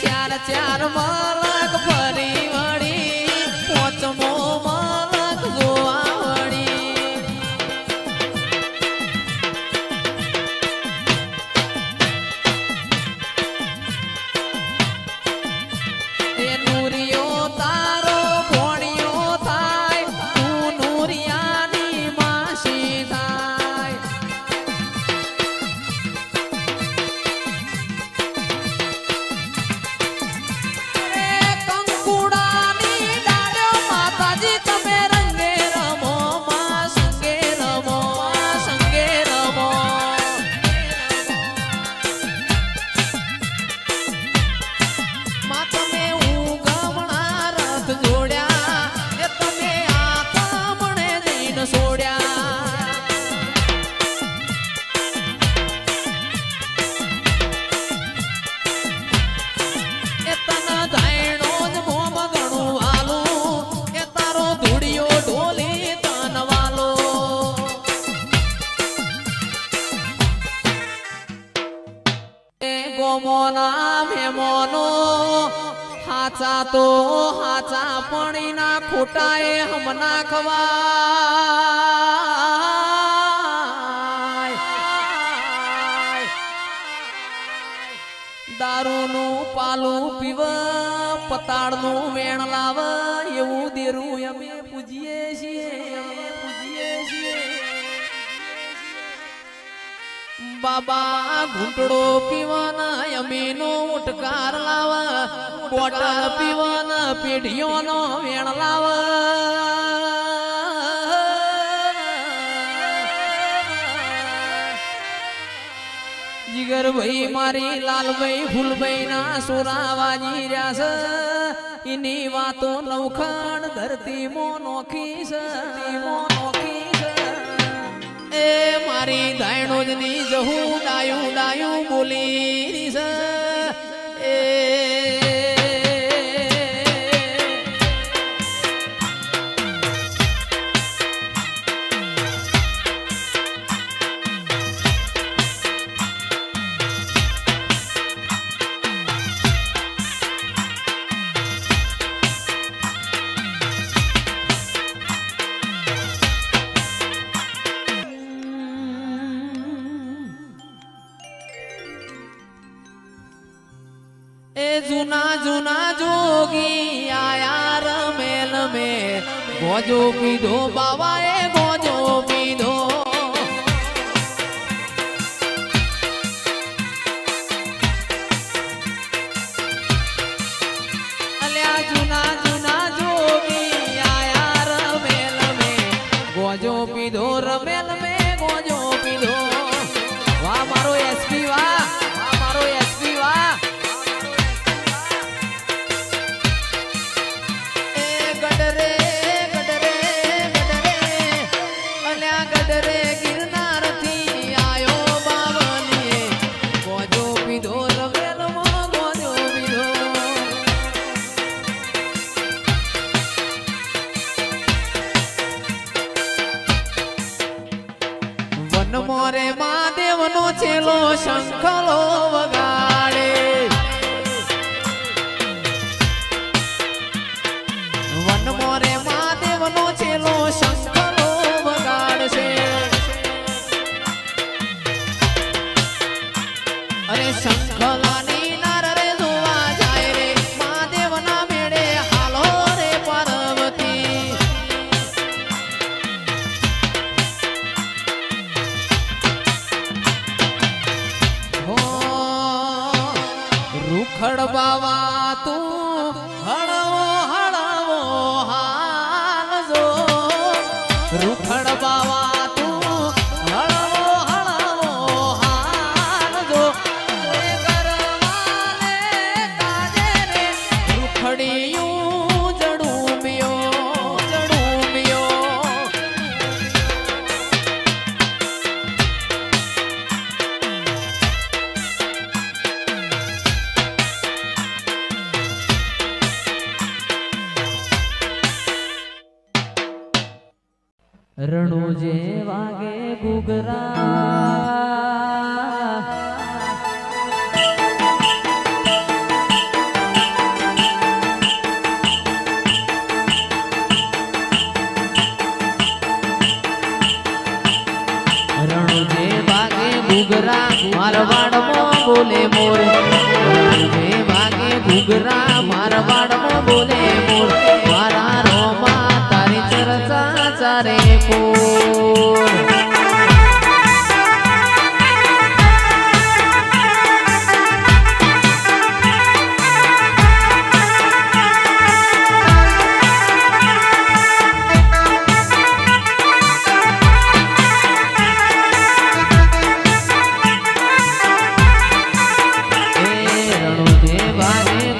ચાર ચાર મલક ફરી વળી પોચમો મલક જોવા વળી એ નુરિયો તારો ભોણિયો થાય તું નુરિયાની માસી થાય હાચા તો હાચા પણી ના ખોટા એ હમના ખવાય દારૂનું પાલું પીવ પતાળનું વેણ લાવ એવું દેરું અમે પૂજીએ છીએ બાબા ઘૂંટડો પીવાના અમીનો ઉટકાર લાવ બોટલ પીવાના પેઢીઓનો વેણ લાવ જીગર ભાઈ મારી લાલભાઈ ફૂલભાઈ ના સોરાવાજી રહ્યા છે એની વાતો નવખણ ધરતી મો નોખી છે એ મારી ધાયણોજની જહું ડાયું ડાયું બોલી છે એ જૂના જૂના જોગી આયા રમેલ में गोजो पीधो बाबाए गोजो पीधो अल्या जुना जुना जोगी आया रमेल में गोजो पीधो रमेल में गोजो पीधो वाह मारो एसपी वाह मारो एसपी वाह मोरे महादेव नो चेलो शंखलो वगाड़े वन मोरे महादेव नो चेलो शंखलो वगाड़े अरे शंखला नी नार रे जोवा जाए रे महादेव ना मेड़े हालो रे पार्वती खड़बावा तू हड़वो हड़वो हाल जो रुखड़बावा तू हड़वो हड़वो हाल जो गरवाले काजे रे रुखड़ियों जड़ूमियो रणो जे वागे गुगरा ઘૂઘરા મારવાડમાં બોલે મોર રણુજે વાગે ઘૂઘરા મારવાડમાં બોલે મોર મારા રોમા તારી ચર્ચા ચારે કોર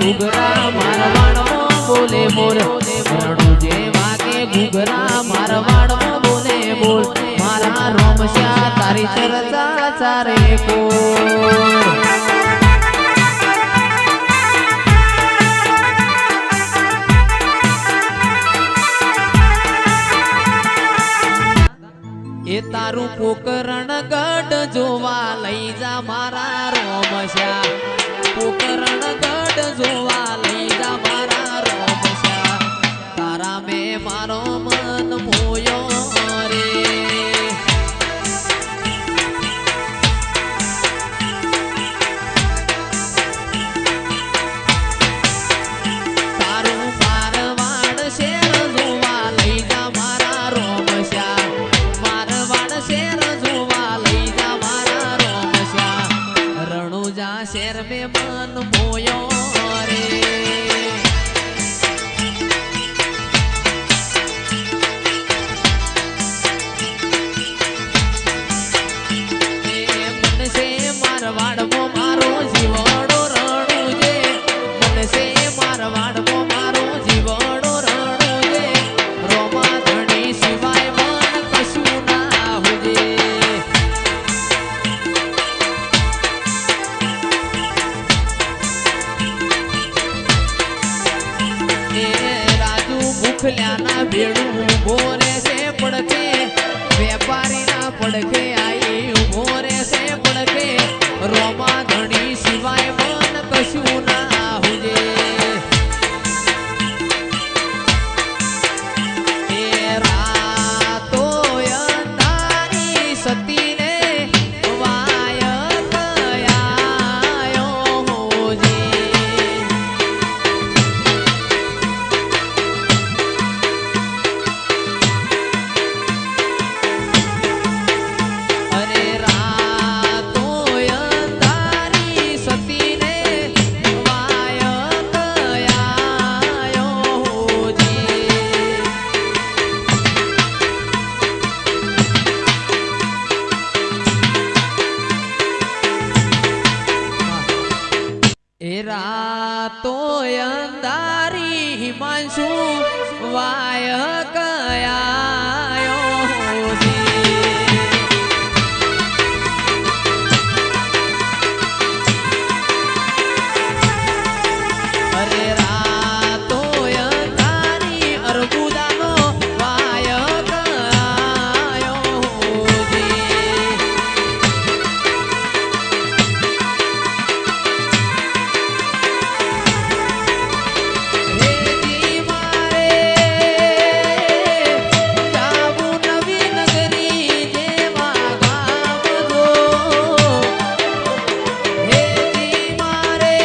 ઘૂઘરા મારવાડમાં બોલે મોર રણુજે વાગે ઘૂઘરા મારવાડમાં બોલે બોલ મારા રોમશ્યા તારી ચર્ચા ચારે કોર એ તારું પોકરણ ગઢ જોવા લઈ જા મારા રોમશ્યા પોકરણ ગઢ જોવા લઈ જા મારા રોમશ્યા તારા મેં મારો મન મોયો રે તારું મારવાડ શેર જોવા લઈ જા મારા રોમશ્યા મારવાડ શેર જોવા લઈ જા મારા રોમશ્યા રણુજા શેર મેં મન મોયો રે મનસે મારવાડમાં મારો જીવડો રણુજે મનસે મારવાડમાં મારો જીવડો રણુજે રોમા ધણી સિવાય મન કશું ના હોજે રાજુ મુખલ્યાના ભેડું ઉભો રહેશે પડખે વેપારીના પડખે આઈ ઉભો રહેશે પડખે રોમા ધણી સિવાય મન કશું ના હોજે એ રાતો અંધારી સતીને વાય કયાયો હોજે અરે રાતો અંધારી સતીને વાય કયાયો હોજે એ રાતો અંધારી હિમાંશુ વાય કયાયો હોજે અરે રાતો અંધારી અર્બુદાનો વાય કયાયો હોજે હેજી મારે જાવું નવી નગરી જેવા ગામ જો હેજી મારે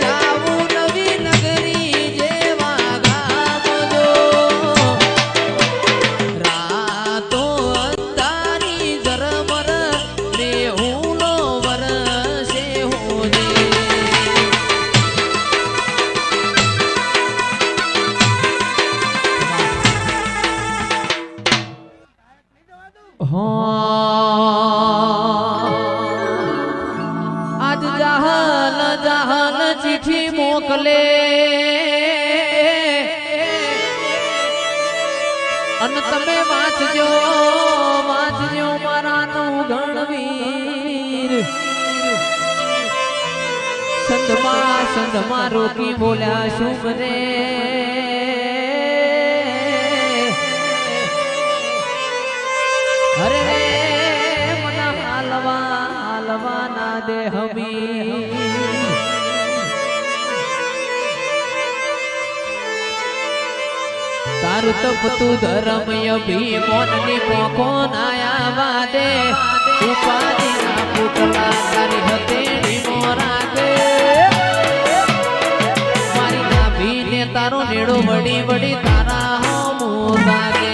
જાવું નવી નગરી જેવા ગામ જો રાતો અંધારી ઝરમર રેહુનો વરસે હોજે આજ જહાન જહાન ચિઠ્ઠી મોકલે અને તમે વાંચજો વાંચજો મારાનું ગણવીર સંધમાં રોકી બોલ્યા શુભ રે અરે મના હાલવા ના દે હમી તારું તપતું ધર્મય ભીમોનની પોખો નાયા વાદે ઉપાધિના પુતળા તારી હથેળી મોરાગે મારી નાભીને તારો નેડો વડી વડી તારા હમો તાગે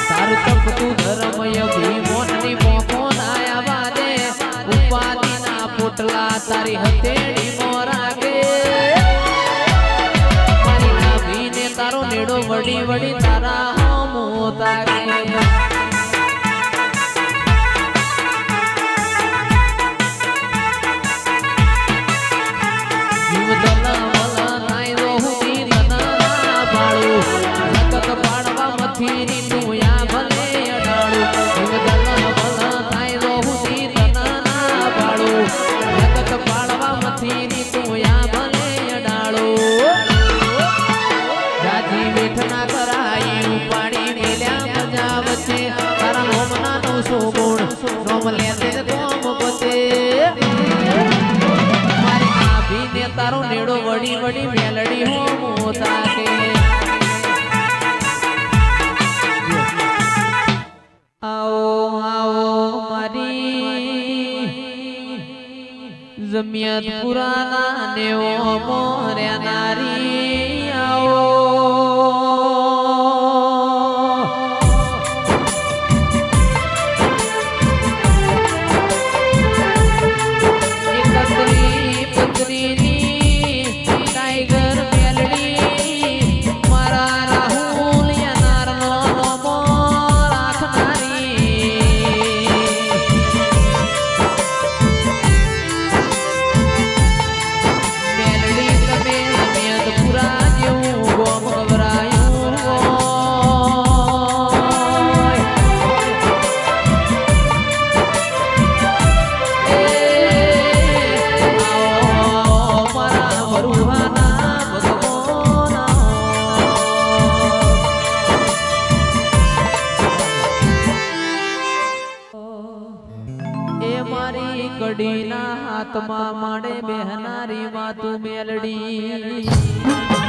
તારું તપતું ધર્મય ભીમોનની પોખો નાયા વાદે ઉપાધિના પુતળા તારી હથેળી મોરાગે મારી નાભીને તારો નેડો વડી વડી તારા હમો તાગે તારો નેડો વડી વડી મેલડી હો મોતાકે આવો આવો મારી જમિયત પુરાના નેવો મોર્યા નારી આવો કડીના હાથમાં માડે બેહનારી માતું મેલડી